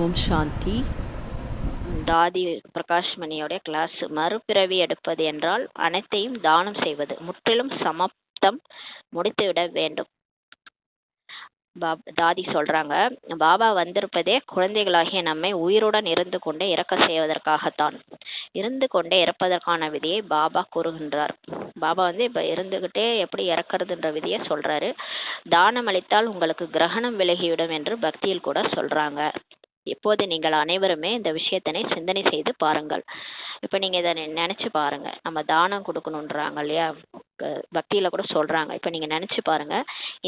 ஓம் சாந்தி. தாதி பிரகாஷ்மணியோட கிளாஸ். மறுபிறவி எடுப்பது என்றால் அனைத்தையும் தானம் செய்வது, முற்றிலும் சமப்தம் முடித்துவிட வேண்டும். தாதி சொல்றாங்க, பாபா வந்திருப்பதே குழந்தைகளாகிய நம்மை உயிருடன் இருந்து கொண்டே இறக்க செய்வதற்காகத்தான். இருந்து கொண்டே இறப்பதற்கான விதியை பாபா கூறுகின்றார். பாபா வந்து இப்ப இருந்துகிட்டே எப்படி இறக்குறதுன்ற விதியை சொல்றாரு. தானம் அளித்தால் உங்களுக்கு கிரகணம் விலகிவிடும் என்று பக்தியில் கூட சொல்றாங்க. இப்போது நீங்கள் அனைவருமே இந்த விஷயத்தினை சிந்தனை செய்து பாருங்கள். இப்ப நீங்க இதை நினைச்சு பாருங்க. நம்ம தானம் கொடுக்கணுன்றாங்க இல்லையா, பக்தியில கூட சொல்றாங்க. இப்ப நீங்க நினைச்சு பாருங்க,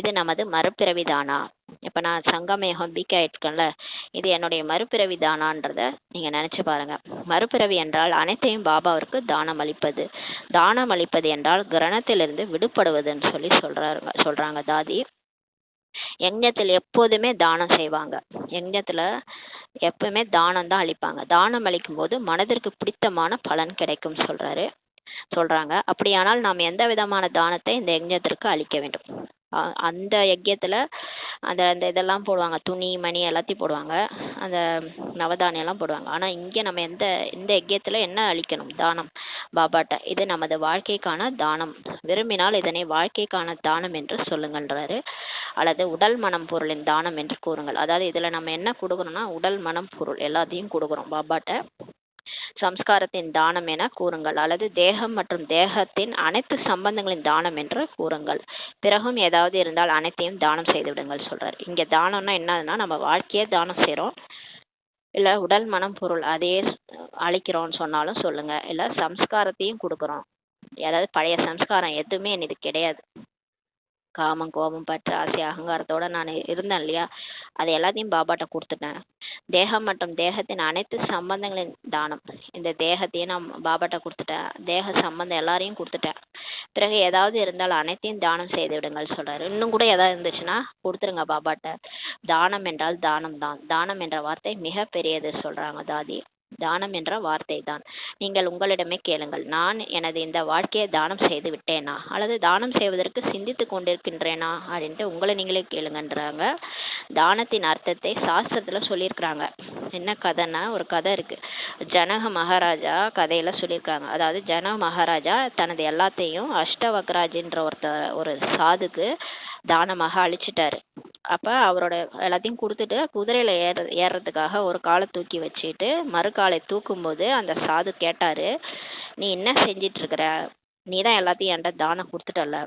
இது நமது மறுபிறவி தானா? இப்ப நான் சங்கமேகம் பிகே ஆயிட்டுக்கேன்ல, இது என்னுடைய மறுபிறவி தானான்றத நீங்க நினைச்சு பாருங்க. மறுபிறவி என்றால் அனைத்தையும் பாபாவிற்கு தானம் அளிப்பது. தானம் அளிப்பது என்றால் கிரணத்திலிருந்து விடுபடுவதுன்னு சொல்றாங்க தாதி. யஜ்ஞத்தில் எப்போதுமே தானம் செய்வாங்க. யஜ்ஞத்துல எப்பவுமே தானம் தான் அளிப்பாங்க. தானம் அளிக்கும் போது மனதிற்கு பிடித்தமான பலன் கிடைக்கும் சொல்றாங்க. அப்படியானால் நாம் எந்த விதமான தானத்தை இந்த யஜ்ஞத்திற்கு அளிக்க வேண்டும்? அந்த யஜ்யத்துல அந்த அந்த இதெல்லாம் போடுவாங்க, துணி மணி எல்லாத்தையும் போடுவாங்க, அந்த நவதானியம் எல்லாம் போடுவாங்க. ஆனா இங்க நம்ம இந்த யஜ்யத்துல என்ன அளிக்கணும்? தானம் பாபாட்ட. இது நமது வாழ்க்கைக்கான தானம். விரும்பினால் இதனை வாழ்க்கைக்கான தானம் என்று சொல்லுங்கன்றாரு. அல்லது உடல் மனம் பொருளின் தானம் என்று கூறுங்கள். அதாவது இதுல நம்ம என்ன கொடுக்கணும்னா உடல் மனம் பொருள் எல்லாத்தையும் கொடுக்குறோம் பாபாட்ட. சம்ஸ்காரத்தின் தானம் என கூறுங்கள், அல்லது தேகம் மற்றும் தேகத்தின் அனைத்து சம்பந்தங்களின் தானம் என்று கூறுங்கள். பிறகும் ஏதாவது இருந்தால் அனைத்தையும் தானம் செய்து விடுங்கள் சொல்றாரு. இங்க தானம்னா என்னதுன்னா, நம்ம வாழ்க்கையே தானம் செய்றோம், இல்ல உடல் மனம் பொருள் அதையே அழிக்கிறோம்னு சொன்னாலும் சொல்லுங்க, இல்ல சம்ஸ்காரத்தையும் கொடுக்குறோம், அதாவது பழைய சம்ஸ்காரம் எதுவுமே இது கிடையாது, காமம் கோபம் பற்று ஆசை அகங்காரத்தோட நான் இருந்தேன் இல்லையா, அது எல்லாத்தையும் பாபாட்ட கொடுத்துட்டேன். தேகம் மற்றும் தேகத்தின் அனைத்து சம்பந்தங்களின் தானம், இந்த தேகத்தையும் நான் பாபாட்ட கொடுத்துட்டேன், தேக சம்பந்தம் எல்லாரையும் கொடுத்துட்டேன். பிறகு ஏதாவது இருந்தால் அனைத்தையும் தானம் செய்து விடுங்கள் சொல்றாரு. இன்னும் கூட ஏதாவது இருந்துச்சுன்னா கொடுத்துருங்க பாபாட்ட. தானம் என்றால் தானம் தான். தானம் என்ற வார்த்தை மிக பெரியது சொல்றாங்க தாதி. தானம் என்ற வார்த்தை தான். நீங்கள் உங்களிடமே கேளுங்கள், நான் எனது இந்த வாழ்க்கையை தானம் செய்து விட்டேனா, அல்லது தானம் செய்வதற்கு சிந்தித்து கொண்டிருக்கின்றேனா அப்படின்ட்டு உங்களை நீங்களே கேளுங்கன்றாங்க. தானத்தின் அர்த்தத்தை சாஸ்திரத்துல சொல்லியிருக்கிறாங்க. என்ன கதைன்னா, ஒரு கதை இருக்கு. ஜனக மகாராஜா கதையில சொல்லியிருக்காங்க. அதாவது ஜனக மகாராஜா தனது எல்லாத்தையும் அஷ்டவக்ராஜின்ற ஒரு சாதுக்கு தானமாக அழிச்சிட்டாரு. அப்ப அவரோட எல்லாத்தையும் கொடுத்துட்டு குதிரையில ஏறுறதுக்காக ஒரு காலை தூக்கி வச்சுட்டு மறுகாலை தூக்கும் போது அந்த சாது கேட்டாரு, நீ என்ன செஞ்சிட்டு இருக்கிற? நீ தான் எல்லாத்தையும் என்கிட்ட தானம் கொடுத்துட்டல,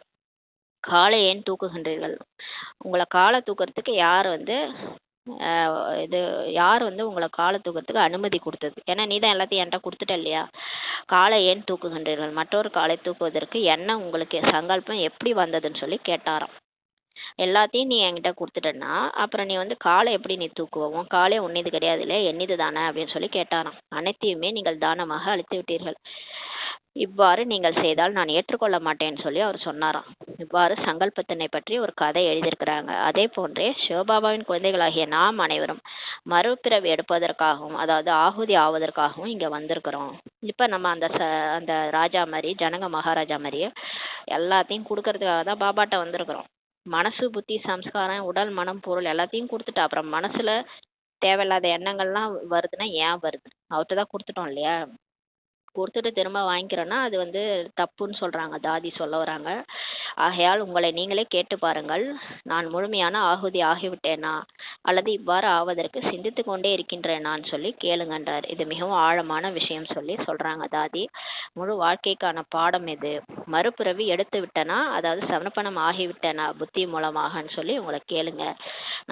காலை ஏன் தூக்குகின்றீர்கள்? உங்களை காலை தூக்குறதுக்கு யார் வந்து உங்களை காலை தூக்குறதுக்கு அனுமதி கொடுத்தது? ஏன்னா நீ தான் எல்லாத்தையும் என்கிட்ட கொடுத்துட்ட இல்லையா, காலை ஏன் தூக்குகின்றீர்கள்? மற்றொரு காலை தூக்குவதற்கு என்ன உங்களுக்கு சங்கல்பம் எப்படி வந்ததுன்னு சொல்லி கேட்டாராம். எல்லாத்தையும் நீ என்கிட்ட கொடுத்துட்டேன்னா அப்புறம் நீ வந்து காலை எப்படி நீ தூக்குவோம்? உன் காலே உன்னிது கிடையாது இல்லையா, என்னிது தானே அப்படின்னு சொல்லி கேட்டாராம். அனைத்தையுமே நீங்கள் தானமாக அளித்து விட்டீர்கள், இவ்வாறு நீங்கள் செய்தால் நான் ஏற்றுக்கொள்ள மாட்டேன்னு சொல்லி அவர் சொன்னாராம். இவ்வாறு சங்கல்பத்தினை பற்றி ஒரு கதை எழுதியிருக்கிறாங்க. அதே போன்றே சிவபாபாவின் குழந்தைகளாகிய நாம் அனைவரும் மறுபிறவி எடுப்பதற்காகவும், அதாவது ஆகுதி ஆவதற்காகவும் இங்க வந்திருக்கிறோம். இப்ப நம்ம அந்த ராஜா மாதிரி, ஜனக மகாராஜா மாதிரியே எல்லாத்தையும் கொடுக்கறதுக்காக தான் பாபாட்ட வந்திருக்கிறோம். மனசு புத்தி சம்ஸ்காரம் உடல் மனம் பொருள் எல்லாத்தையும் கொடுத்துட்டா அப்புறம் மனசுல தேவையில்லாத எண்ணங்கள்லாம் வருதுன்னா ஏன் வருது? அவர்கிட்ட தான் கொடுத்துட்டோம் இல்லையா, கொடுத்துட்டு திரும்ப வாங்கிக்கிறோன்னா அது வந்து தப்புன்னு சொல்றாங்க தாதி சொல்ல வராங்க. ஆகையால் உங்களை நீங்களே கேட்டு பாருங்கள், நான் முழுமையான ஆகுதி ஆகிவிட்டேனா, அல்லது இவ்வாறு ஆவதற்கு சிந்தித்து கொண்டே இருக்கின்றேனான்னு சொல்லி கேளுங்கன்றார். இது மிகவும் ஆழமான விஷயம் சொல்றாங்க தாதி. முழு வாழ்க்கைக்கான பாடம் இது. மறுபிறவி எடுத்து விட்டனா, அதாவது சமர்ப்பணம் ஆகிவிட்டேனா புத்தி மூலமாகன்னு சொல்லி உங்களை கேளுங்க.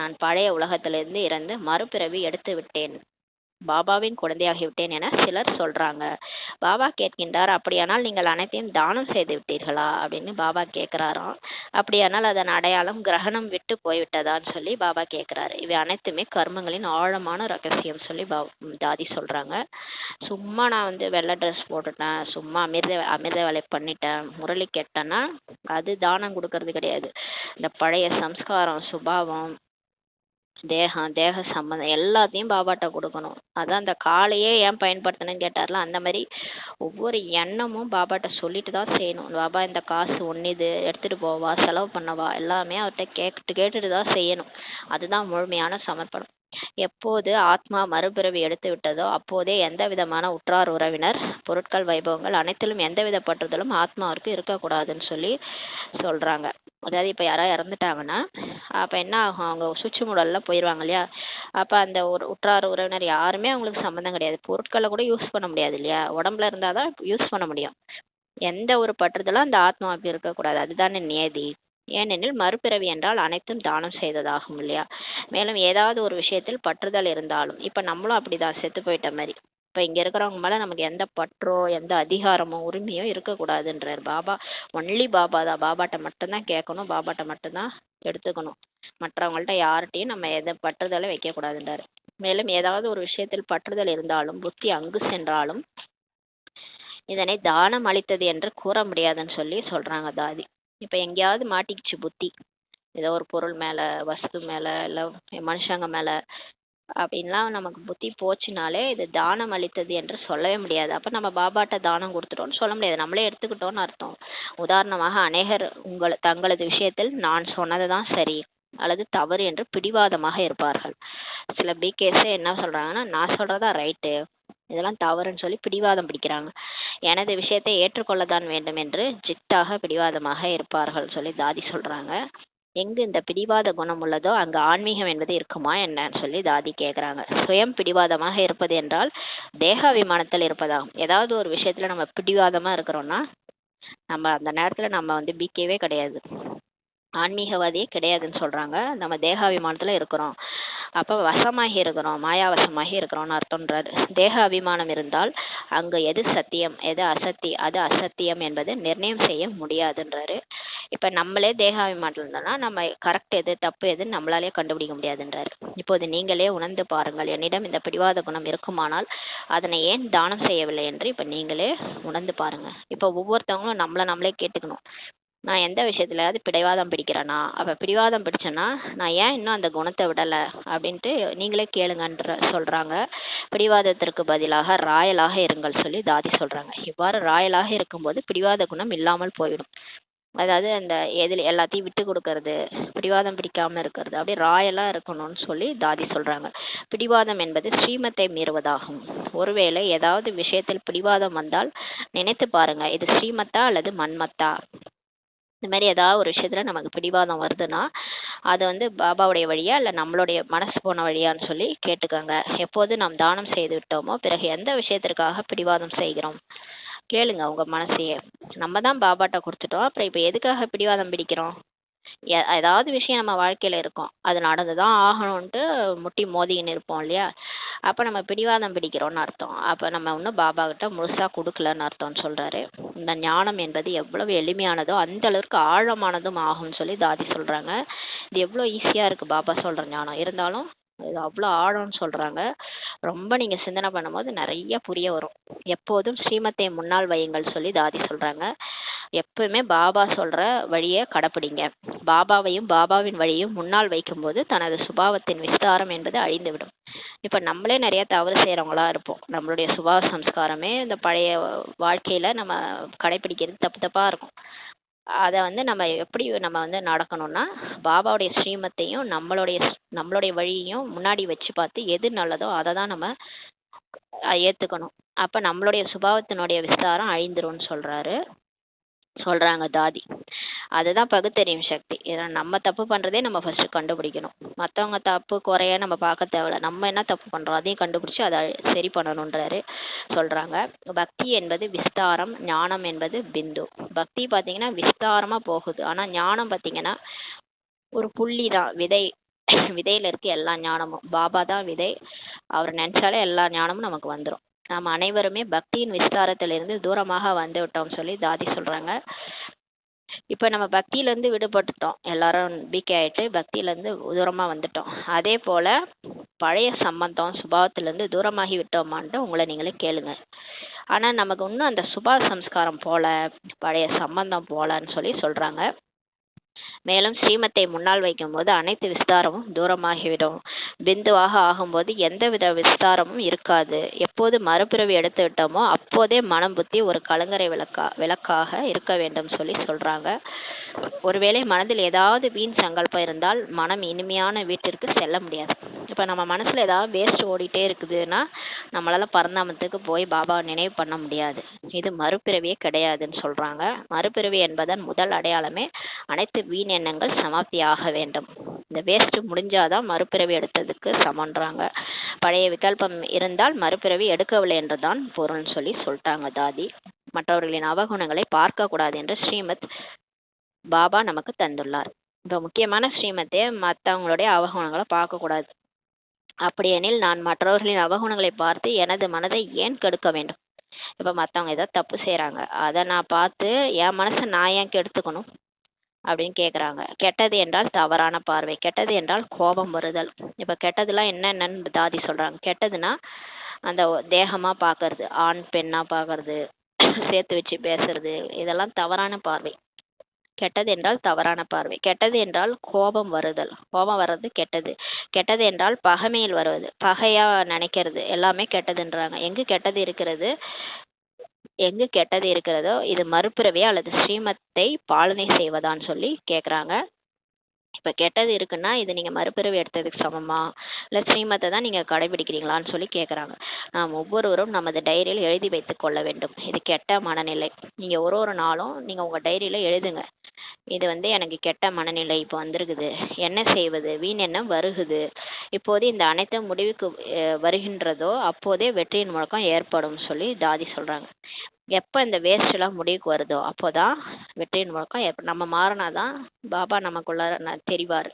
நான் பழைய உலகத்திலிருந்து இறந்து மறுபிறவி எடுத்து விட்டேன், பாபாவின் குழந்தையாகிவிட்டேன் என சிலர் சொல்றாங்க. பாபா கேட்கின்றார், அப்படியானால் நீங்கள் அனைத்தையும் தானம் செய்து விட்டீர்களா அப்படின்னு பாபா கேட்கிறாராம். அப்படியானால் அதன் அடையாளம் கிரகணம் விட்டு போய்விட்டதான்னு சொல்லி பாபா கேட்கிறாரு. இவை அனைத்துமே கர்மங்களின் ஆழமான ரகசியம் சொல்லி தாதி சொல்றாங்க. சும்மா நான் வந்து வெள்ளை ட்ரெஸ் போட்டுட்டேன், சும்மா அமிர்த வேலை பண்ணிட்டேன், முரளி கேட்டேன்னா அது தானம் கொடுக்கறது கிடையாது. இந்த பழைய சம்ஸ்காரம் சுபாவம் தேக சம்பந்தம் எல்லாத்தையும் பாபாட்ட கொடுக்கணும். அதான் அந்த காலையே ஏன் பயன்படுத்தணும்னு கேட்டார்ல, அந்த மாதிரி ஒவ்வொரு எண்ணமும் பாபாட்ட சொல்லிட்டு தான் செய்யணும். பாபா இந்த காசு ஒன்னிது எடுத்துட்டு போவா, செலவு பண்ணவா, எல்லாமே அவர்கிட்ட கேட்டுட்டு தான் செய்யணும். அதுதான் முழுமையான சமர்ப்பணம். எப்போது ஆத்மா மறுபிறவி எடுத்து விட்டதோ அப்போதே எந்த விதமான உற்றார் உறவினர் பொருட்கள் வைபவங்கள் அனைத்திலும் எந்தவித பற்றுதலும் ஆத்மாவிற்கு இருக்கக்கூடாதுன்னு சொல்லி சொல்றாங்க. அதாவது இப்ப யாராவது இறந்துட்டாங்கன்னா அப்ப என்ன ஆகும், அவங்க சுச்சு முடல்ல போயிடுவாங்க இல்லையா. அப்ப அந்த ஒரு உற்றார் உறவினர் யாருமே அவங்களுக்கு சம்மந்தம் கிடையாது. பொருட்களை கூட யூஸ் பண்ண முடியாது இல்லையா, உடம்புல இருந்தாதான் யூஸ் பண்ண முடியும். எந்த ஒரு பற்றுதலும் அந்த ஆத்மாவுக்கு இருக்கக்கூடாது, அதுதானே நியதி. ஏனெனில் மறுபிறவி என்றால் அனைத்தும் தானம் செய்ததாகும் இல்லையா. மேலும் ஏதாவது ஒரு விஷயத்தில் பற்றுதல் இருந்தாலும், இப்ப நம்மளும் அப்படிதான் செத்து போயிட்ட மாதிரி. இப்ப இங்க இருக்கிறவங்க மேல நமக்கு எந்த பற்றோ எந்த அதிகாரமோ உரிமையோ இருக்கக்கூடாதுன்றார் பாபா. ஒன்லி பாபா தான், பாபாட்ட மட்டும்தான் கேட்கணும், பாபாட்ட மட்டும்தான் எடுத்துக்கணும். மற்றவங்கள்ட்ட யார்கிட்டையும் நம்ம எதை பற்றுதலை வைக்க கூடாதுன்றாரு. மேலும் ஏதாவது ஒரு விஷயத்தில் பற்றுதல் இருந்தாலும் புத்தி அங்கு சென்றாலும் இதனை தானம் அளித்தது என்று கூற முடியாதுன்னு சொல்லி சொல்றாங்க தாதி. இப்ப எங்கேயாவது மாட்டிக்கிச்சு புத்தி, ஏதோ ஒரு பொருள் மேல வஸ்து மேல இல்ல மனுஷங்க மேல அப்படின்லாம் நமக்கு புத்தி போச்சுனாலே இது தானம் அளித்தது என்று சொல்லவே முடியாது. அப்ப நம்ம பாபாட்ட தானம் கொடுத்துட்டோம்னு சொல்ல முடியாது, நம்மளே எடுத்துக்கிட்டோம்னு அர்த்தம். உதாரணமாக அநேகர் தங்களது விஷயத்தில் நான் சொன்னதுதான் சரி அல்லது தவறு என்று பிடிவாதமாக இருப்பார்கள். சில பிகேஸே என்ன சொல்றாங்கன்னா, நான் சொல்றதா ரைட்டு, இதெல்லாம் தவறுன்னு சொல்லி பிடிவாதம் பிடிக்கிறாங்க. எனது விஷயத்தை ஏற்றுக்கொள்ளத்தான் வேண்டும் என்று ஜித்தாக பிடிவாதமாக இருப்பார்கள் சொல்லி தாதி சொல்றாங்க. எங்கு இந்த பிடிவாத குணம் உள்ளதோ அங்கு ஆன்மீகம் என்பது இருக்குமா என்னன்னு சொல்லி தாதி கேட்குறாங்க. சுயம் பிடிவாதமாக இருப்பது என்றால் தேகாபிமானத்தில் இருப்பதாகும். ஏதாவது ஒரு விஷயத்துல நம்ம பிடிவாதமா இருக்கிறோம்னா நம்ம அந்த நேரத்துல நம்ம பிகேவே கிடையாது, ஆன்மீகவாதியே கிடையாதுன்னு சொல்றாங்க. நம்ம தேகாபிமானத்துல இருக்கிறோம், அப்ப வசமாகி இருக்கிறோம், மாயாவசமாகி இருக்கிறோம்னு அர்த்தம்ன்றாரு. தேக அபிமானம் இருந்தால் அங்கு எது சத்தியம் எது அது அசத்தியம் என்பது நிர்ணயம் செய்ய முடியாதுன்றாரு. இப்ப நம்மளே தேகாபிமானத்துல இருந்தோம்னா நம்ம கரெக்ட் எது தப்பு எதுன்னு நம்மளாலே கண்டுபிடிக்க முடியாதுன்றாரு. இப்போது நீங்களே உணர்ந்து பாருங்கள், என்னிடம் இந்த பிடிவாத குணம் இருக்குமானால் அதனை ஏன் தானம் செய்யவில்லை என்று இப்ப நீங்களே உணர்ந்து பாருங்க. இப்ப ஒவ்வொருத்தவங்களும் நம்மளே கேட்டுக்கணும், நான் எந்த விஷயத்துலயாவது பிடிவாதம் பிடிக்கிறேனா, அப்ப பிடிவாதம் பிடிச்சேன்னா நான் ஏன் இன்னும் அந்த குணத்தை விடலை அப்படின்ட்டு நீங்களே கேளுங்கன்ற சொல்றாங்க. பிடிவாதத்திற்கு பதிலாக ராயலாக இருங்கள் சொல்லி தாதி சொல்றாங்க. இவ்வாறு ராயலாக இருக்கும்போது பிடிவாத குணம் இல்லாமல் போயிடும். அதாவது அந்த எதில் எல்லாத்தையும் விட்டு கொடுக்கறது, பிடிவாதம் பிடிக்காம இருக்கிறது, அப்படியே ராயலா இருக்கணும்னு சொல்லி தாதி சொல்றாங்க. பிடிவாதம் என்பது ஸ்ரீமத்தை மீறுவதாகும். ஒருவேளை ஏதாவது விஷயத்தில் பிடிவாதம் வந்தால் நினைத்து பாருங்க, இது ஸ்ரீமத்தா அல்லது மன்மத்தா. இந்த மாதிரி ஏதாவது ஒரு விஷயத்துல நமக்கு பிடிவாதம் வருதுன்னா அது பாபாவுடைய வழியா இல்ல நம்மளுடைய மனசு போன வழியான்னு சொல்லி கேட்டுக்கோங்க. எப்போது நாம் தானம் செய்து விட்டோமோ பிறகு எந்த விஷயத்திற்காக பிடிவாதம் செய்கிறோம் கேளுங்க உங்க மனசையே. நம்ம தான் பாபாட்ட கொடுத்துட்டோம், அப்புறம் இப்ப எதுக்காக பிடிவாதம் பிடிக்கிறோம். ஏதாவது விஷயம் நம்ம வாழ்க்கையில இருக்கும், அது நடந்துதான் ஆகணும்ட்டு முட்டி மோதின்னு இருப்போம் இல்லையா. அப்ப நம்ம பிடிவாதம் பிடிக்கிறோம்னு அர்த்தம். அப்ப நம்ம இன்னும் பாபா கிட்ட முழுசா கொடுக்கலன்னு அர்த்தம்னு சொல்றாரு. இந்த ஞானம் என்பது எவ்வளவு எளிமையானதோ அந்த அளவுக்கு ஆழமானதும் ஆகும்னு சொல்லி தாதி சொல்றாங்க. இது எவ்வளவு ஈஸியா இருக்கு பாபா சொல்ற ஞானம், இருந்தாலும் இது அவ்வளோ ஆழம்னு சொல்றாங்க. ரொம்ப நீங்க சிந்தனை பண்ணும்போது நிறைய புரிய வரும். எப்போதும் ஸ்ரீமத்தை முன்னால் வையுங்கள் சொல்லி தாதி சொல்றாங்க. எப்பவுமே பாபா சொல்ற வழியை கடைப்பிடிங்க. பாபாவையும் பாபாவின் வழியும் முன்னால் வைக்கும்போது தனது சுபாவத்தின் விஸ்தாரம் என்பது அழிந்துவிடும். இப்ப நம்மளே நிறைய தவறு செய்யறவங்களா இருப்போம், நம்மளுடைய சுபாவ சம்ஸ்காரமே இந்த பழைய வாழ்க்கையில நம்ம கடைப்பிடிக்கிறது தப்பு தப்பா இருக்கும். அதை நம்ம எப்படி நம்ம நடக்கணும்னா பாபாவுடைய ஸ்ரீமத்தையும் நம்மளுடைய வழியையும் முன்னாடி வச்சு பார்த்து எது நல்லதோ அதை தான் நம்ம ஏத்துக்கணும். அப்ப நம்மளுடைய சுபாவத்தினுடைய விஸ்தாரம் அழிந்துரும்னு சொல்றாங்க தாதி. அதுதான் பகுத்தறியும் சக்தி. ஏன்னா நம்ம தப்பு பண்றதே நம்ம ஃபர்ஸ்ட் கண்டுபிடிக்கணும். மற்றவங்க தப்பு குறைய நம்ம பார்க்க தேவையில்ல, நம்ம என்ன தப்பு பண்றோம் அதையும் கண்டுபிடிச்சு அதை சரி பண்ணணும்ன்றாரு சொல்றாங்க. பக்தி என்பது விஸ்தாரம், ஞானம் என்பது பிந்து. பக்தி பார்த்தீங்கன்னா விஸ்தாரமா போகுது, ஆனா ஞானம் பார்த்தீங்கன்னா ஒரு புள்ளி தான், விதை. விதையில இருக்கு எல்லா ஞானமும். பாபா தான் விதை, அவர் நினைச்சாலே எல்லா ஞானமும் நமக்கு வந்துடும். நாம் அனைவருமே பக்தியின் விஸ்தாரத்திலிருந்து தூரமாக வந்து விட்டோம் சொல்லி தாதி சொல்றாங்க. இப்ப நம்ம பக்தியில இருந்து விடுபட்டுட்டோம், எல்லாரும் பிகே ஆயிட்டு பக்தியில இருந்து தூரமா வந்துட்டோம். அதே போல பழைய சம்பந்தம் சுபாவத்துல இருந்து தூரமாகி விட்டோமான்ட்டு உங்களை நீங்களே கேளுங்க. ஆனா நமக்கு இன்னும் அந்த சுபா சம்ஸ்காரம் போல பழைய சம்பந்தம் போலன்னு சொல்லி சொல்றாங்க. மேலும் ஸ்ரீமத்தை முன்னால் வைக்கும்போது அனைத்து விஸ்தாரமும் தூரமாகிவிடும். பிந்துவாக ஆகும்போது எந்தவித விஸ்தாரமும் இருக்காது. எப்போது மறுபிறவி எடுத்து விட்டோமோ அப்போதே மனம் புத்தி ஒரு கலங்கரை விளக்காக இருக்க வேண்டும் சொல்லி சொல்றாங்க. ஒருவேளை மனதில் ஏதாவது வீண் சங்கல்பம் இருந்தால் மனம் இனிமையான வீட்டிற்கு செல்ல முடியாது. இப்போ நம்ம மனசுல ஏதாவது வேஸ்ட் ஓடிட்டே இருக்குதுன்னா நம்மளால பரந்தாமத்துக்கு போய் பாபாவை நினைவு பண்ண முடியாது. இது மறுபிறவியே கிடையாதுன்னு சொல்றாங்க. மறுபிறவி என்பதன் முதல் அடையாளமே அனைத்து வீண் எண்ணங்கள் சமாப்தி ஆக வேண்டும். இந்த வேஸ்ட் முடிஞ்சாதான் மறுபிறவி எடுத்ததுக்கு சமன்றாங்க. பழைய விகல்பம் இருந்தால் மறுபிறவி எடுக்கவில்லை என்றுதான் பொருள்னு சொல்லிட்டாங்க தாதி. மற்றவர்களின் அவகுணங்களை பார்க்க கூடாது என்று ஸ்ரீமத் பாபா நமக்கு தந்துள்ளார். இப்போ முக்கியமான ஸ்ரீமத்தே மற்றவங்களுடைய அவகுணங்களை பார்க்கக்கூடாது. அப்படியெனில் நான் மற்றவர்களின் அவகுணங்களை பார்த்து எனது மனதை ஏன் கெடுக்க வேண்டும்? இப்போ மற்றவங்க ஏதாவது தப்பு செய்கிறாங்க, அதை நான் பார்த்து என் மனசை நான் ஏன் கெடுத்துக்கணும் அப்படின்னு கேட்குறாங்க. கெட்டது என்றால் தவறான பார்வை, கெட்டது என்றால் கோபம் வருதல். இப்போ கெட்டதுலாம் என்னென்னு தாதி சொல்கிறாங்க. கெட்டதுன்னா அந்த தேகமாக பார்க்கறது, ஆண் பெண்ணாக பார்க்கறது, சேர்த்து வச்சு பேசுறது, இதெல்லாம் தவறான பார்வை. கெட்டது என்றால் தவறான பார்வை. கெட்டது என்றால் கோபம் வருதல், கோபம் வர்றது கெட்டது. கெட்டது என்றால் பகைமையில் வருவது, பகையா நினைக்கிறது, எல்லாமே கெட்டதுன்றாங்க. எங்கு கெட்டது இருக்கிறதோ இது மறுபிறவியா அல்லது ஸ்ரீமத்தை பாலனை செய்வதான்னு சொல்லி கேட்குறாங்க. இப்போ கெட்டது இருக்குன்னா இது நீங்கள் மறுபிறவி எடுத்ததுக்கு சமமா இல்லை ஸ்ரீமத்தை தான் நீங்கள் கடைபிடிக்கிறீங்களான்னு சொல்லி கேட்குறாங்க. நாம் ஒவ்வொருவரும் நமது டைரியில் எழுதி வைத்து கொள்ள வேண்டும். இது கெட்ட மனநிலை. நீங்கள் ஒரு நாளும் நீங்கள் உங்கள் டைரியில் எழுதுங்க. இது எனக்கு கெட்ட மனநிலை இப்போ வந்திருக்குது, என்ன செய்வது, வீண் எண்ணம் வருகுது. இப்போது இந்த அனைத்தும் முடிவுக்கு வருகின்றதோ அப்போதே வெற்றியின் முழக்கம் ஏற்படும் சொல்லி தாதி சொல்கிறாங்க. எப்போ இந்த வேஸ்ட்லாம் முடிவுக்கு வருதோ அப்போதான் வெற்றியின் முழக்கம் ஏற்படும். நம்ம மாறினாதான் பாபா நமக்குள்ள தெரிவார்,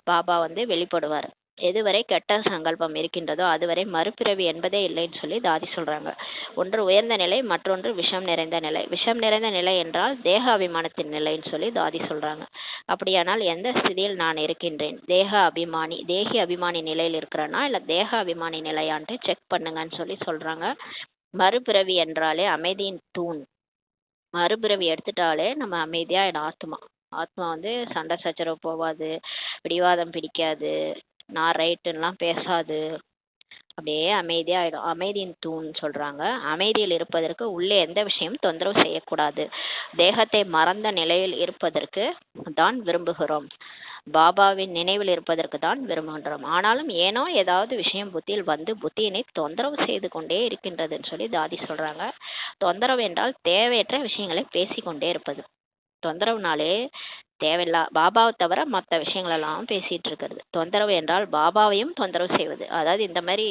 பாபா வெளிப்படுவார். எதுவரை கெட்ட சங்கல்பம் இருக்கின்றதோ அதுவரை மறுபிறவி என்பதே இல்லைன்னு சொல்லி தாதி சொல்றாங்க. ஒன்று உயர்ந்த நிலை, மற்றொன்று விஷம் நிறைந்த நிலை. விஷம் நிறைந்த நிலை என்றால் தேக அபிமானத்தின் நிலைன்னு சொல்லி தாதி சொல்றாங்க. அப்படியானால் எந்த ஸ்திதியில் நான் இருக்கின்றேன்? தேகி அபிமானி நிலையில் இருக்கிறேன்னா இல்லை தேக அபிமானி நிலையான்ட்டு செக் பண்ணுங்கன்னு சொல்லி சொல்றாங்க. மறுபிறவி என்றாலே அமைதியின் தூண். மறுபிறவி எடுத்துட்டாலே நம்ம அமைதியாயிடும். ஆத்மா சண்டை சச்சரவு போவாது, பிடிவாதம் பிடிக்காது, நான் ரைட்டுன்னெலாம் பேசாது, அப்படியே அமைதியாயிடும். அமைதியின் தூண் சொல்றாங்க. அமைதியில் இருப்பதற்கு உள்ளே எந்த விஷயமும் தொந்தரவு செய்யக்கூடாது. தேகத்தை மறந்த நிலையில் இருப்பதற்கு தான் விரும்புகிறோம். பாபாவின் நினைவில் இருப்பதற்கு தான் விரும்புகின்றோம். ஆனாலும் ஏனோ ஏதாவது விஷயம் புத்தியில் புத்தியினை தொந்தரவு செய்து கொண்டே இருக்கின்றதுன்னு சொல்லி தாதி சொல்றாங்க. தொந்தரவு என்றால் தேவையற்ற விஷயங்களை பேசிக்கொண்டே இருப்பது. தொந்தரவுனாலே தேவையில்லா பாபாவை தவிர மற்ற விஷயங்களெல்லாம் பேசிட்டு இருக்கிறது. தொந்தரவு என்றால் பாபாவையும் தொந்தரவு செய்வது. அதாவது இந்த மாதிரி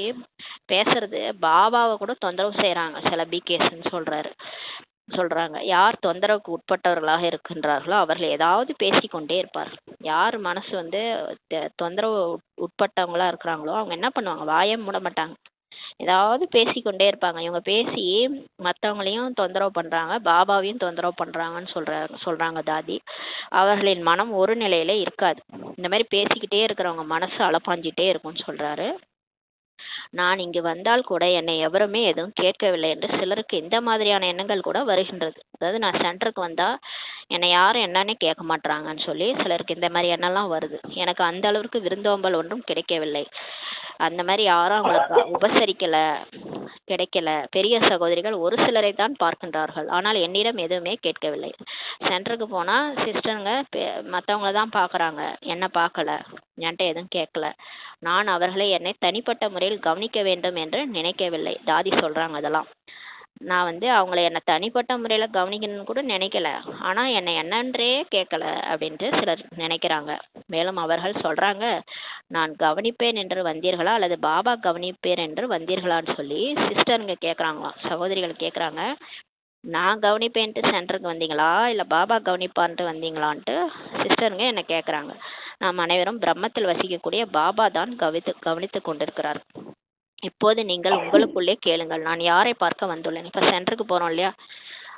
பேசுறது பாபாவை கூட தொந்தரவு செய்யறாங்க சில பிகேஸ்ன்னு சொல்றாங்க. யார் தொந்தரவுக்கு உட்பட்டவர்களாக இருக்கின்றார்களோ அவர்கள் ஏதாவது பேசிக்கொண்டே இருப்பார்கள். யார் மனசு தொந்தரவு உட்பட்டவங்களா இருக்கிறாங்களோ அவங்க என்ன பண்ணுவாங்க? வாயம் மூட மாட்டாங்க, ஏதாவது பேசிக்கொண்டே இருப்பாங்க. இவங்க பேசி மற்றவங்களையும் தொந்தரவு பண்றாங்க, பாபாவையும் தொந்தரவு பண்றாங்கன்னு சொல்றாங்க தாதி. அவர்களின் மனம் ஒரு நிலையில இருக்காது. இந்த மாதிரி பேசிக்கிட்டே இருக்கிறவங்க மனசு அலப்பாஞ்சிட்டே இருக்கும்னு சொல்றாரு. நான் இங்கு வந்தால் கூட என்னை எவருமே எதுவும் கேட்கவில்லை என்று சிலருக்கு இந்த மாதிரியான எண்ணங்கள் கூட வருகின்றது. அதாவது நான் சென்டருக்கு வந்தா என்னை யாரும் என்னன்னே கேட்க மாட்டாங்கன்னு சொல்லி சிலருக்கு இந்த மாதிரி எண்ணம்லாம் வருது. எனக்கு அந்த அளவுக்கு விருந்தோம்பல் ஒன்றும் கிடைக்கவில்லை, அந்த மாதிரி யாரும் அவங்களுக்கு உபசரிக்கல, கிடைக்கல. பெரிய சகோதரிகள் ஒரு சிலரை தான் பார்க்கின்றார்கள், ஆனால் என்னிடம் எதுவுமே கேட்கவில்லை. சென்டருக்கு போனா சிஸ்டருங்க மற்றவங்கள தான் பார்க்குறாங்க, என்ன பார்க்கல, என்கிட்ட எதுவும் கேட்கல. நான் அவர்களை என்னை தனிப்பட்ட முறையில் கவனிக்க வேண்டும் என்று நினைக்கவில்லை. தாதி சொல்றாங்க. அதெல்லாம் நான் அவங்கள என்னை தனிப்பட்ட முறையில் கவனிக்கணும்னு கூட நினைக்கல, ஆனால் என்னை என்னன்றே கேட்கல அப்படின்ட்டு சிலர் நினைக்கிறாங்க. மேலும் அவர்கள் சொல்றாங்க, நான் கவனிப்பேன் என்று வந்தீர்களா அல்லது பாபா கவனிப்பேன் என்று வந்தீர்களான்னு சொல்லி சிஸ்டருங்க கேட்குறாங்களாம், சகோதரிகள் கேட்குறாங்க. நான் கவனிப்பேன்ட்டு சென்டருக்கு வந்தீங்களா இல்லை பாபா கவனிப்பான்ட்டு வந்தீங்களான்ட்டு சிஸ்டருங்க என்னை கேட்குறாங்க. நாம் அனைவரும் பிரம்மத்தில் வசிக்கக்கூடிய பாபா தான் கவனித்து கொண்டிருக்கிறார். இப்போது நீங்கள் உங்களுக்குள்ளே கேளுங்கள், நான் யாரை பார்க்க வந்துள்ளேன்? இப்போ சென்டருக்கு போகிறோம் இல்லையா,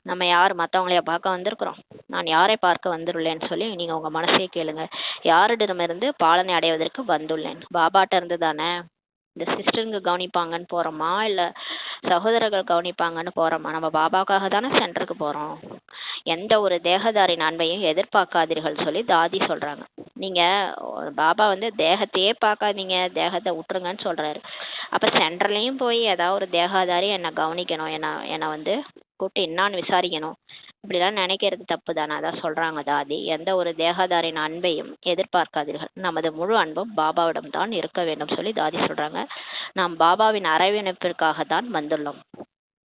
நம்ம யார் மற்றவங்களைய பார்க்க வந்திருக்கிறோம், நான் யாரை பார்க்க வந்துள்ளேன்னு சொல்லி நீங்கள் உங்கள் மனசே கேளுங்க. யாரிடமிருந்து பாலனை அடைவதற்கு வந்துள்ளேன்? பாபாட்ட இருந்து தானே. இந்த சிஸ்டருங்க கவனிப்பாங்கன்னு போகிறோமா இல்லை சகோதரர்கள் கவனிப்பாங்கன்னு போகிறோமா? நம்ம பாபாவுக்காக தானே சென்டருக்கு போகிறோம். எந்த ஒரு தேகதாரி நன்மையும் எதிர்பார்க்காதீர்கள் சொல்லி தாதி சொல்கிறாங்க. நீங்கள் பாபா வந்து தேகத்தையே பார்க்காதீங்க, தேகத்தை விட்டுருங்கன்னு சொல்கிறாரு. அப்போ சென்டர்லேயும் போய் ஏதாவது ஒரு தேகாதாரி என்னை கவனிக்கணும், என்னை வந்து கூப்பிட்டு என்னான்னு விசாரிக்கணும், இப்படிலாம் நினைக்கிறது தப்பு தானே. அதான் சொல்கிறாங்க தாதி, எந்த ஒரு தேகாதாரின் அன்பையும் எதிர்பார்க்காதீர்கள், நமது முழு அன்பும் பாபாவிடம் தான் இருக்க வேண்டும் சொல்லி தாதி சொல்கிறாங்க. நாம் பாபாவின் அரவணைப்பிற்காக தான் வந்துள்ளோம்.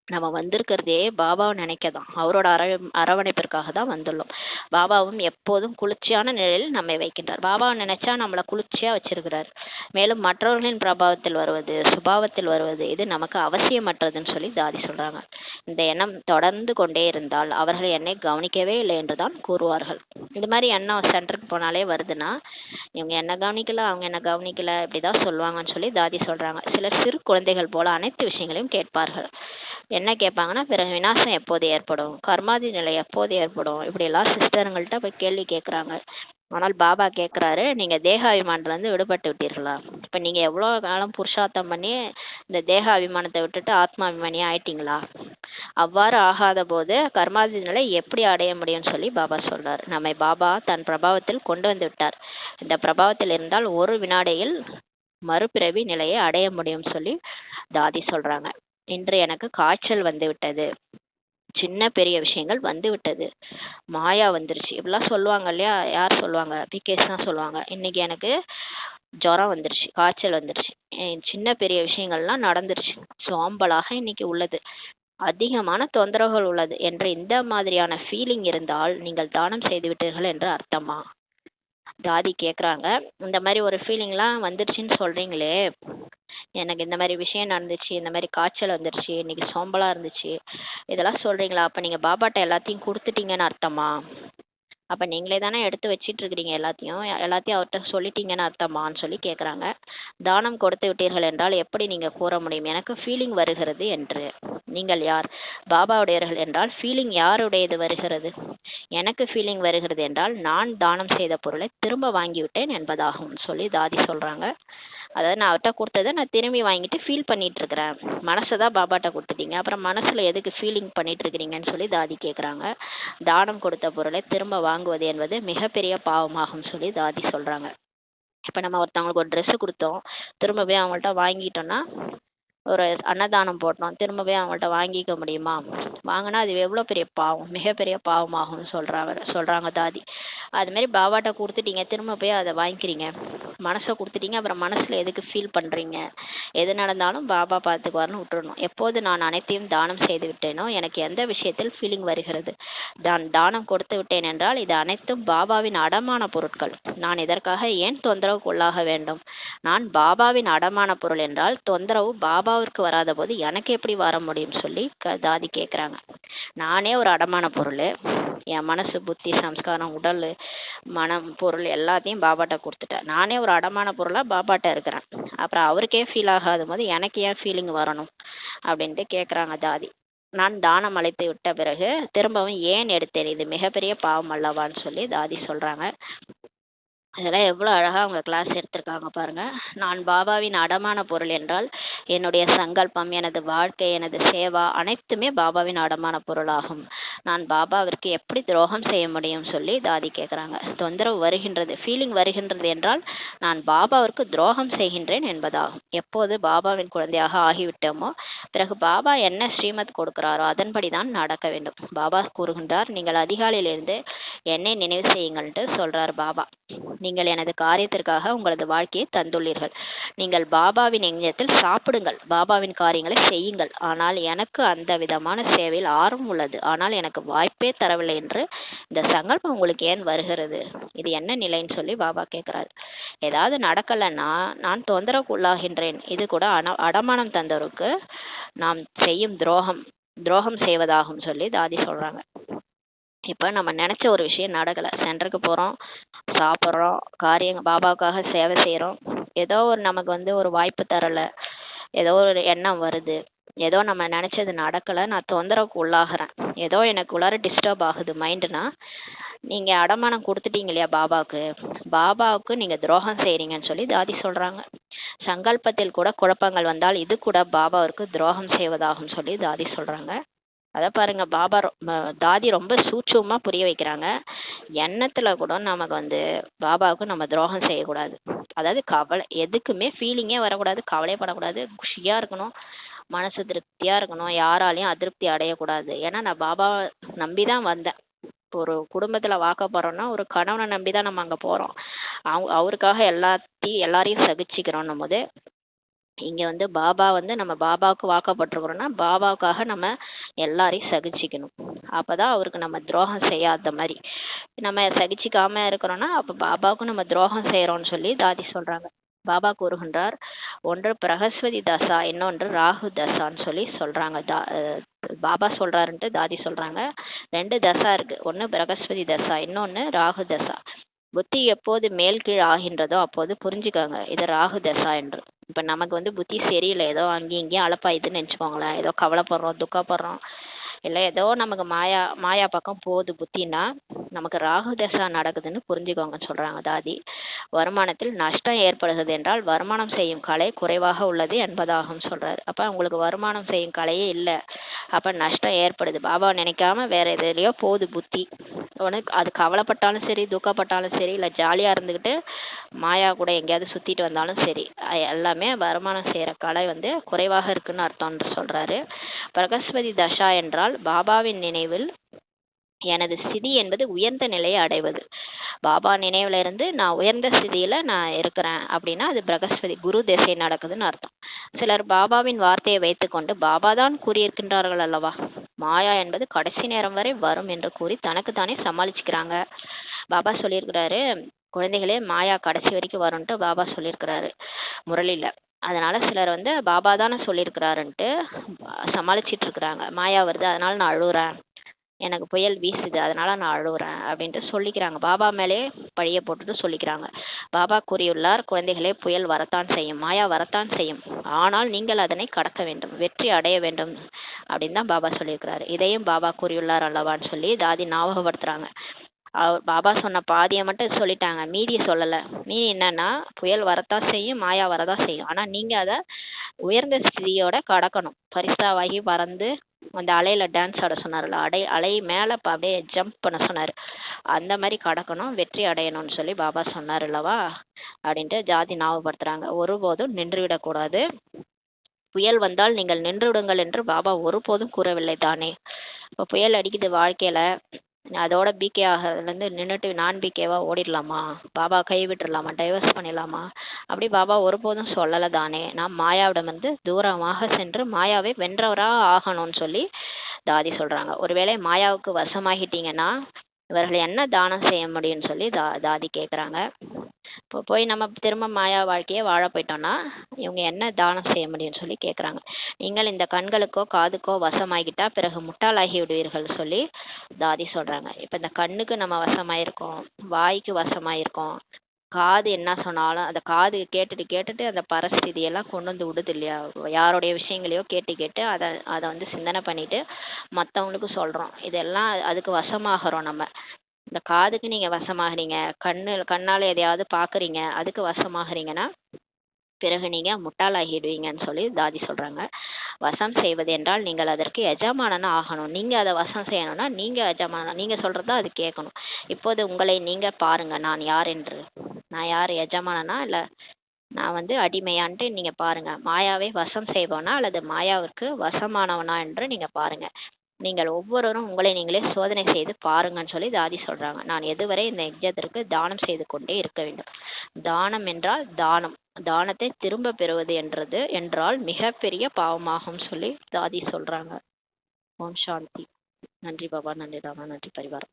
நம்ம வந்திருக்கிறதே பாபாவை நினைக்க தான், அவரோட அரவணைப்பிற்காக தான் வந்துள்ளோம். பாபாவும் எப்போதும் குளிர்ச்சியான நிலையில் நம்மை வைக்கின்றார். பாபாவை நினைச்சா நம்மளை குளிர்ச்சியா வச்சிருக்கிறார். மேலும் மற்றவர்களின் பிரபாவத்தில் வருவது, சுபாவத்தில் வருவது இது நமக்கு அவசியமற்றதுன்னு சொல்லி தாதி சொல்றாங்க. இந்த எண்ணம் தொடர்ந்து கொண்டே இருந்தால் அவர்கள் என்னை கவனிக்கவே இல்லை என்றுதான் கூறுவார்கள். இது மாதிரி எண்ணம் சென்டருக்கு போனாலே வருதுன்னா இவங்க என்ன கவனிக்கல, அவங்க என்ன கவனிக்கல, இப்படிதான் சொல்லுவாங்கன்னு சொல்லி தாதி சொல்றாங்க. சிலர் சிறு குழந்தைகள் போல அனைத்து விஷயங்களையும் கேட்பார்கள். என்ன கேட்பாங்கன்னா, பிறகு விநாசம் எப்போது ஏற்படும், கர்மாதி நிலை எப்போது ஏற்படும், இப்படியெல்லாம் சிஸ்டருங்கள்ட்ட போய் கேள்வி கேட்குறாங்க. ஆனால் பாபா கேட்குறாரு, நீங்கள் தேக அபிமானத்துலேருந்து விடுபட்டு விட்டீர்களா? இப்போ நீங்கள் எவ்வளோ காலம் புருஷார்த்தம் பண்ணி இந்த தேக அபிமானத்தை விட்டுட்டு ஆத்மாபிமானியாக ஆயிட்டீங்களா? அவ்வாறு ஆகாத போது கர்மாதி நிலை எப்படி அடைய முடியும்னு சொல்லி பாபா சொல்றார். நம்மை பாபா தன் பிரபாவத்தில் கொண்டு வந்து விட்டார். இந்த பிரபாவத்தில் இருந்தால் ஒரு வினாடியில் மறுபிறவி நிலையை அடைய முடியும் சொல்லி தாதி சொல்றாங்க. இன்று எனக்கு காய்ச்சல் வந்து விட்டது, சின்ன பெரிய விஷயங்கள் வந்து விட்டது, மாயா வந்துருச்சு, இப்படிலாம் சொல்லுவாங்க இல்லையா? யார் சொல்லுவாங்க? பிகேஸ் தான் சொல்லுவாங்க. இன்னைக்கு எனக்கு ஜுரம் வந்துருச்சு, காய்ச்சல் வந்துருச்சு, சின்ன பெரிய விஷயங்கள்லாம் நடந்துருச்சு, சோம்பலாக இன்னைக்கு உள்ளது, அதிகமான தொந்தரவுகள் உள்ளது என்று இந்த மாதிரியான ஃபீலிங் இருந்தால் நீங்கள் தானம் செய்து விட்டீர்கள் என்று அர்த்தமா? தாதி கேட்குறாங்க. இந்த மாதிரி ஒரு ஃபீலிங்லாம் வந்துருச்சுன்னு சொல்றீங்களே, எனக்கு இந்த மாதிரி விஷயம் நடந்துச்சு, இந்த மாதிரி காய்ச்சல் வந்துருச்சு, இன்னைக்கு சோம்பலா இருந்துச்சு, இதெல்லாம் சொல்றீங்களா? அப்ப நீங்க பாபாட்ட எல்லாத்தையும் கொடுத்துட்டீங்கன்னு அர்த்தமா? அப்ப நீங்களே தானே எடுத்து வச்சிட்டு இருக்கிறீங்க, எல்லாத்தையும் அவர்கிட்ட சொல்லிட்டீங்கன்னு அர்த்தமான்னு சொல்லி கேட்குறாங்க. தானம் கொடுத்து விட்டீர்கள் என்றால் எப்படி நீங்க கூற முடியும் எனக்கு ஃபீலிங் வருகிறது என்று? நீங்கள் யார்? பாபாவுடையவர்கள் என்றால் ஃபீலிங் யாருடையது வருகிறது? எனக்கு ஃபீலிங் வருகிறது என்றால் நான் தானம் செய்த பொருளை திரும்ப வாங்கிவிட்டேன் என்பதாகும் சொல்லி தாதி சொல்றாங்க. அதாவது நான் அவர்கிட்ட கொடுத்ததை நான் திரும்பி வாங்கிட்டு ஃபீல் பண்ணிட்டு இருக்கிறேன். மனசை தான் பாபாட்ட கொடுத்துட்டீங்க, அப்புறம் மனசுல எதுக்கு ஃபீலிங் பண்ணிட்டு இருக்கிறீங்கன்னு சொல்லி தாதி கேட்குறாங்க. தானம் கொடுத்த பொருளை திரும்ப வாங்குவது என்பது மிகப்பெரிய பாவமாகும் சொல்லி தாதி சொல்றாங்க. இப்போ நம்ம ஒருத்தவங்களுக்கு ஒரு ட்ரெஸ்ஸு கொடுத்தோம், திரும்ப போய் அவங்கள்ட்ட வாங்கிட்டோம்னா, ஒரு அன்னதானம் போட்டோம், திரும்ப போய் அவங்கள்ட்ட வாங்கிக்க முடியுமா? வாங்கினா அது எவ்வளோ பெரிய பாவம், மிகப்பெரிய பாவமாகும்னு சொல்றாங்க தாதி. அதுமாரி பாபாட்ட கொடுத்துட்டீங்க, திரும்ப போய் அதை வாங்கிக்கிறீங்க, மனசை கொடுத்துட்டீங்க, அப்புறம் மனசுல எதுக்கு ஃபீல் பண்றீங்க? எது நடந்தாலும் பாபா பார்த்துக்குவார்னு விட்டுறணும். எப்போது நான் அனைத்தையும் தானம் செய்து விட்டேனோ எனக்கு எந்த விஷயத்தில் ஃபீலிங் வருகிறது? நான் தானம் கொடுத்து விட்டேன் என்றால் இது அனைத்தும் பாபாவின் அடமான பொருட்கள், நான் இதற்காக ஏன் தொந்தரவுக்கு உள்ளாக வேண்டும்? நான் பாபாவின் அடமான பொருள் என்றால் தொந்தரவு பாபாவிற்கு வராத போது எனக்கு எப்படி வர முடியும் சொல்லி தாதி கேட்குறாங்க. நானே ஒரு அடமான பொருள், என் மனசு புத்தி சம்ஸ்காரம் உடல் மனம் பொருள் எல்லாத்தையும் பாபாட்ட கொடுத்துட்டேன், நானே ஒரு அடமான பொருளாக பாபாட்ட இருக்கிறேன், அப்புறம் அவருக்கே ஃபீல் ஆகாத போது எனக்கு ஏன் ஃபீலிங் வரணும் அப்படின்ட்டு கேட்குறாங்க தாதி. நான் தானம் அழைத்து விட்ட பிறகு திரும்பவும் ஏன் எடுத்தேன், இது மிகப்பெரிய பாவம் அல்லவான்னு சொல்லி தாதி சொல்றாங்க. அதெல்லாம் எவ்வளோ அழகாக அவங்க கிளாஸ் எடுத்திருக்காங்க பாருங்க. நான் பாபாவின் அடமான பொருள் என்றால் என்னுடைய சங்கல்பம், எனது வாழ்க்கை, எனது சேவா அனைத்துமே பாபாவின் அடமான பொருளாகும். நான் பாபாவிற்கு எப்படி துரோகம் செய்ய முடியும் சொல்லி தாதி கேட்குறாங்க. தொந்தரவு வருகின்றது, ஃபீலிங் வருகின்றது என்றால் நான் பாபாவிற்கு துரோகம் செய்கின்றேன் என்பதாகும். எப்போது பாபாவின் குழந்தையாக ஆகிவிட்டோமோ பிறகு பாபா என்ன ஸ்ரீமத் கொடுக்கிறாரோ அதன்படி தான் நடக்க வேண்டும். பாபா கூறுகின்றார், நீங்கள் அதிகாலையிலிருந்து என்னை நினைவு செய்யுங்கள்ட்டு சொல்றார் பாபா. நீங்கள் எனது காரியத்திற்காக உங்களது வாழ்க்கையை தந்துள்ளீர்கள், நீங்கள் பாபாவின் எண்ணத்தில் சாப்பிடுங்கள், பாபாவின் காரியங்களை செய்யுங்கள், ஆனால் எனக்கு அந்த விதமான சேவையில் ஆர்வம் உள்ளது, ஆனால் எனக்கு வாய்ப்பே தரவில்லை என்று இந்த சங்கல்பம் உங்களுக்கு ஏன் வருகிறது? இது என்ன நிலைன்னு சொல்லி பாபா கேட்கிறார். ஏதாவது நடக்கலைன்னா நான் தொந்தரவுக்கு உள்ளாகின்றேன், இது கூட அடமானம் தந்தவருக்கு நாம் செய்யும் துரோகம் செய்வதாகும் சொல்லி தாதி சொல்றாங்க. இப்போ நம்ம நினச்ச ஒரு விஷயம் நடக்கலை, சென்டருக்கு போகிறோம், சாப்பிட்றோம், பாபாவுக்காக சேவை செய்கிறோம், ஏதோ ஒரு நமக்கு ஒரு வாய்ப்பு தரலை, ஏதோ ஒரு எண்ணம் வருது, ஏதோ நம்ம நினச்சது நடக்கலை, நான் தொந்தரவுக்கு உள்ளாகிறேன், ஏதோ எனக்கு உள்ளார டிஸ்டர்ப் ஆகுது மைண்டுனா, நீங்கள் அடமானம் கொடுத்துட்டீங்க இல்லையா பாபாவுக்கு, பாபாவுக்கு நீங்கள் துரோகம் செய்கிறீங்கன்னு சொல்லி தாதி சொல்கிறாங்க. சங்கல்பத்தில் கூட குழப்பங்கள் வந்தால் இது கூட பாபாவிற்கு துரோகம் செய்வதாகும் சொல்லி தாதி சொல்கிறாங்க. அதை பாருங்க, தாதி ரொம்ப சூட்சமா புரிய வைக்கிறாங்க. எண்ணத்துல கூட நமக்கு பாபாவுக்கு நம்ம துரோகம் செய்யக்கூடாது. அதாவது கவலை எதுக்குமே ஃபீலிங்கே வரக்கூடாது, கவலைப்படக்கூடாது, குஷியா இருக்கணும், மனசு திருப்தியா இருக்கணும், யாராலையும் அதிருப்தி அடையக்கூடாது. ஏன்னா நான் பாபாவை நம்பிதான் வந்தேன். ஒரு குடும்பத்துல வாக்கப்படுறோம்னா ஒரு கணவனை நம்பிதான் நம்ம அங்க போறோம். அவருக்காக எல்லாரையும் சகிச்சுக்கிறோம் போது இங்க பாபா நம்ம பாபாவுக்கு வாக்கப்பட்டிருக்கிறோம்னா பாபாவுக்காக நம்ம எல்லாரையும் சகிச்சுக்கணும். அப்பதான் அவருக்கு நம்ம துரோகம் செய்யாத மாதிரி. நம்ம சகிச்சுக்காம இருக்கிறோம்னா அப்ப பாபாவுக்கும் நம்ம துரோகம் செய்யறோம்னு சொல்லி தாதி சொல்றாங்க. பாபா கூறுகின்றார், ஒன்று பிரகஸ்பதி தசா, இன்னொன்று ராகு தசான்னு சொல்லி சொல்றாங்க. பாபா சொல்றாருன்ட்டு தாதி சொல்றாங்க. 2 தசா இருக்கு, ஒன்று பிரகஸ்பதி தசா, இன்னொன்னு ராகு தசா. புத்தி எப்போது மேல் கீழ் ஆகின்றதோ அப்போது புரிஞ்சுக்காங்க இது ராகு தசா என்று. இப்ப நமக்கு புத்தி சரியில்லை, ஏதோ அங்கேயும் இங்கேயும் அலப்பாயுதுன்னு நினச்சிக்கோங்களேன், ஏதோ கவலைப்படுறோம், துக்கப்படுறோம், இல்லை ஏதோ நமக்கு மாயா பக்கம் போகுது புத்தினா நமக்கு ராகு தசா நடக்குதுன்னு புரிஞ்சுக்கோங்க சொல்றாங்க தாதி. வருமானத்தில் நஷ்டம் ஏற்படுகிறது என்றால் வருமானம் செய்யும் கலை குறைவாக உள்ளது என்பதாகும் சொல்றாரு. அப்ப உங்களுக்கு வருமானம் செய்யும் கலையே இல்லை, அப்ப நஷ்டம் ஏற்படுது. பாபா நினைக்காம வேற எதுலையோ போகுது புத்தி. உனக்கு அது கவலைப்பட்டாலும் சரி, துக்கப்பட்டாலும் சரி, இல்லை ஜாலியா இருந்துக்கிட்டு மாயா கூட எங்கேயாவது சுத்திட்டு வந்தாலும் சரி, எல்லாமே வருமானம் செய்யற கலை குறைவாக இருக்குன்னு அர்த்தம்னு சொல்றாரு. பிரகஸ்பதி தசா என்றால் பாபாவின் நினைவில் எனது ஸ்திதி என்பது உயர்ந்த நிலையை அடைவது. பாபா நினைவுல இருந்து நான் உயர்ந்த ஸ்திதியில நான் இருக்கிறேன் அப்படின்னா அது பிரகஸ்பதி குரு திசை நடக்குதுன்னு அர்த்தம். சிலர் பாபாவின் வார்த்தையை வைத்துக்கொண்டு பாபா தான் கூறியிருக்கின்றார்கள் அல்லவா, மாயா என்பது கடைசி நேரம் வரை வரும் என்று கூறி தனக்கு தானே சமாளிச்சுக்கிறாங்க. பாபா சொல்லியிருக்கிறாரு, குழந்தைகளே மாயா கடைசி வரைக்கும் வரும்ன்ட்டு பாபா சொல்லியிருக்கிறாரு முரளியில. அதனால சிலர் பாபா தானே சொல்லியிருக்கிறாருன்ட்டு சமாளிச்சிட்டு இருக்கிறாங்க. மாயா வருது அதனால நான் அழுகுறேன், எனக்கு புயல் வீசுது அதனால நான் அழுகுறேன் அப்படின்ட்டு சொல்லிக்கிறாங்க. பாபா மேலே பழிய போட்டுட்டு சொல்லிக்கிறாங்க. பாபா கூறியுள்ளார், குழந்தைகளே புயல் வரத்தான் செய்யும், மாயா வரத்தான் செய்யும், ஆனால் நீங்கள் அதனை கடக்க வேண்டும், வெற்றி அடைய வேண்டும் அப்படின்னு தான் பாபா சொல்லியிருக்கிறாரு. இதையும் பாபா கூறியுள்ளார் அல்லவான்னு சொல்லி தாதி ஞாபகப்படுத்துறாங்க. பாபா சொன்ன பாதியை மட்டும் சொல்லிட்டாங்க, மீதியை சொல்லலை. மீதி என்னன்னா புயல் வரத்தான் செய்யும், மாயா வரதான் செய்யும், ஆனா நீங்க அதை உயர்ந்த ஸ்திதியோட கடக்கணும். பரிசாவாகி பறந்து அந்த அலையில டான்ஸ் ஆட சொன்னார்ல, அலை மேல அப்படியே ஜம்ப் பண்ண சொன்னாரு, அந்த மாதிரி கடக்கணும், வெற்றி அடையணும்னு சொல்லி பாபா சொன்னார் அல்லவா அப்படின்ட்டு ஜாதி ஞாபகப்படுத்துறாங்க. ஒருபோதும் நின்று விடக்கூடாது, புயல் வந்தால் நீங்கள் நின்று விடுங்கள் என்று பாபா ஒருபோதும் கூறவில்லை தானே. இப்போ புயல் அடிக்குது வாழ்க்கையில, அதோட பிகே ஆகிறதுலேருந்து நின்றுட்டு நான் பிகேவா ஓடிடலாமா, பாபா கை விட்டுடலாமா, டைவர்ஸ் பண்ணிடலாமா, அப்படி பாபா ஒருபோதும் சொல்லலை தானே. நாம் மாயாவிடம் தூரமாக சென்று மாயாவை வென்றவரா ஆகணும்னு சொல்லி தாதி சொல்றாங்க. ஒருவேளை மாயாவுக்கு வசமாகிட்டீங்கன்னா இவர்கள் என்ன தானம் செய்ய முடியும்னு சொல்லி தாதி கேட்குறாங்க. இப்போ போய் நம்ம திரும்ப மாயா வாழ்க்கையை வாழ போயிட்டோம்னா இவங்க என்ன தானம் செய்ய முடியும்னு சொல்லி கேட்குறாங்க. நீங்கள் இந்த கண்களுக்கோ காதுக்கோ வசமாகிட்டா பிறகு முட்டாளாகி விடுவீர்கள் சொல்லி தாதி சொல்றாங்க. இப்போ இந்த கண்ணுக்கு நம்ம வசமாயிருக்கோம், வாய்க்கு வசமாயிருக்கோம், காது என்ன சொன்னாலும் அந்த காது கேட்டுட்டு கேட்டுட்டு அந்த பரஸ்திதியெல்லாம் கொண்டு விடுது இல்லையா, யாருடைய விஷயங்களையோ கேட்டு கேட்டு அதை சிந்தனை பண்ணிட்டு மற்றவங்களுக்கு சொல்றோம், இதெல்லாம் அதுக்கு வசமாகறோம் நம்ம. இந்த காதுக்கு நீங்க வசமாகறீங்க, கண்ணால எதையாவது பாக்குறீங்க, அதுக்கு வசமாகறீங்கன்னா பிறகு நீங்க முட்டாளாகிடுவீங்கன்னு சொல்லி தாதி சொல்றாங்க. வசம் செய்வது என்றால் நீங்கள் அதற்கு எஜமானனா ஆகணும். நீங்க அதை வசம் செய்யணும்னா நீங்க எஜமான, நீங்க சொல்றதா அது கேட்கணும். இப்போது உங்களை நீங்க பாருங்க, நான் யார் என்று, நான் யார், எஜமானனா இல்ல நான் அடிமையான்ட்டு நீங்க பாருங்க. மாயாவை வசம் செய்வோனா அல்லது மாயாவிற்கு வசமானவனா என்று நீங்க பாருங்க. நீங்கள் ஒவ்வொருவரும் உங்களை நீங்களே சோதனை செய்து பாருங்கன்னு சொல்லி தாதி சொல்றாங்க. நான் எதுவரை இந்த யஜ்ஞத்திற்கு தானம் செய்து கொண்டே இருக்க வேண்டும். தானம் என்றால் தானம், தானத்தை திரும்ப பெறுவது என்றால் மிகப்பெரிய பாவமாகும் சொல்லி தாதி சொல்றாங்க. ஓம் சாந்தி. நன்றி பாபா, நன்றி ராமா, நன்றி பரிவாரம்.